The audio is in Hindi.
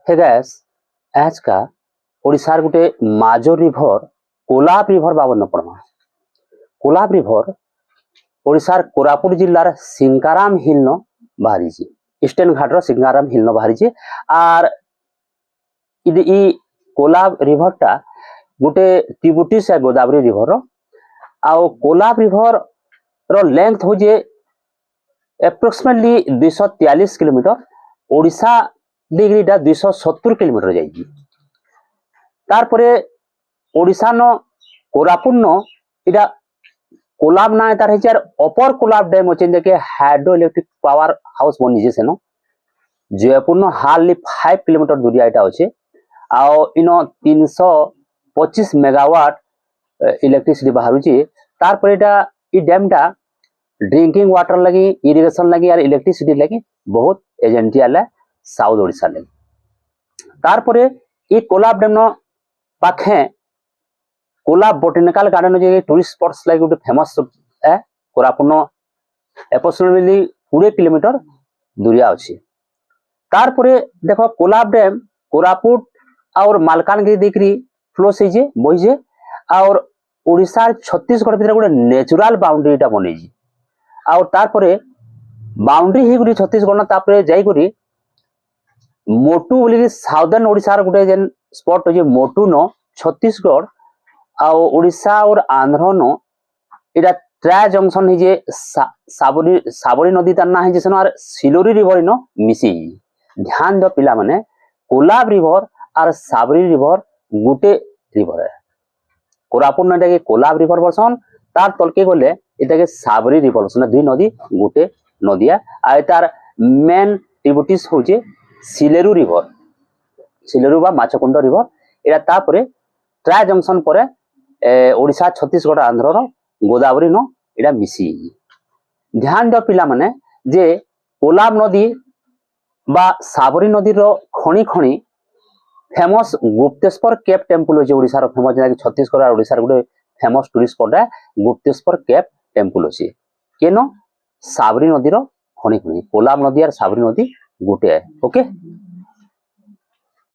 हे गैस आज का ओडिशार गुटे माजर रिभर कोलाब रिभर बाबन पड़मा। कोलाब रिभर ओडिशार कोरापुट जिल्लार सिंगाराम हिल न बाहरी ईस्टर्न घाटर सिंगाराम हिल न बाहरी आर इ कोलाब रिभरटा गोटे ट्रिब्यूटरी से गोदावरी रिभर आउ कोलाब रिभर रो लेंथ हो जे एप्रोक्सीमेटली 243 किलोमीटर ओडिशा डिग्रीटा 270 किलोमीटर जाइए। तारपरे ओडिशा न कोरापुट न इटा कोलाब ना तार है अपर कोलाब डैम अच्छे जैसे हाइड्रो इलेक्ट्रिक पावर हाउस बनी सेन जयपुर न हार्डली 5 किलोमीटर दूरिया इटा अच्छे आओ इन 325 मेगावाट इलेक्ट्रिसिटी बाहर तारपर इ डैमटा ड्रिंकिंग वाटर लगी इरिगेशन लगी और इलेक्ट्रिसिटी लगी बहुत एजेंटियाल साउथ ओडिशा लगी। तारपरे इ कोलाब डैम न पाखे कोलाब बोटेनिकल गार्डन जो टूरिस्ट स्पॉट्स लगी गोटे फेमस है कोरापुट न एप्रोक्सीमेटली 20 किलोमीटर दूरिया अच्छी। तारपरे देखो कोलाब डैम कोरापुट और मालकानगिरी देखरी फ्लो से बहीजे और ओडिशा छत्तीसगढ़ भीतर गोटे नेचुरल बाउंड्रीटा बनी और तारपरे बाउंड्री ही छत्तीसगढ़ न तापरे जाइकरी मोटू बोली साउदर्न ओडिशा गोटे जेन स्पॉट अच्छे मोटू न छत्तीसगढ़ आउ ओडिशा और आंध्र न इटा ट्राय जंक्शन है साबरी साबरी नदी तार ना है जैसे और सिलोरी रिवर न मिसी ध्यान दो पिला माने कोलाब रिवर और साबरी रिवर गुटे रिवर है। कोरापुट न कोलाब रिवर बर्सन तार तलके गले इटा साबरी रिवर बर्सन दुई नदी गुटे नदिया आ तार मेन ट्रिब्यूटरीज होचे सिलेरु रिवर सिलेरु बा माछकुंड रिवर एटा तापरे ट्राय जंक्शन परे ओडिशा छत्तीसगढ़ आंध्र गोदावरी न एटा मिसी। ध्यान दो पिला माने जे कोलाब नदी बा साबरी नदी रो खणी खणी फेमस गुप्तेश्वर केप टेम्पल अच्छे ओडिशा रो फेमस जेना छत्तीसगढ़ और ओडिशा गोटे फेमस टूरिस्ट स्पॉट है गुप्तेश्वर केप टेम्पल अच्छे केनो साबरी नदी रो खणी खणी कोलाब नदी और साबरी नदी गुटे है। ओके।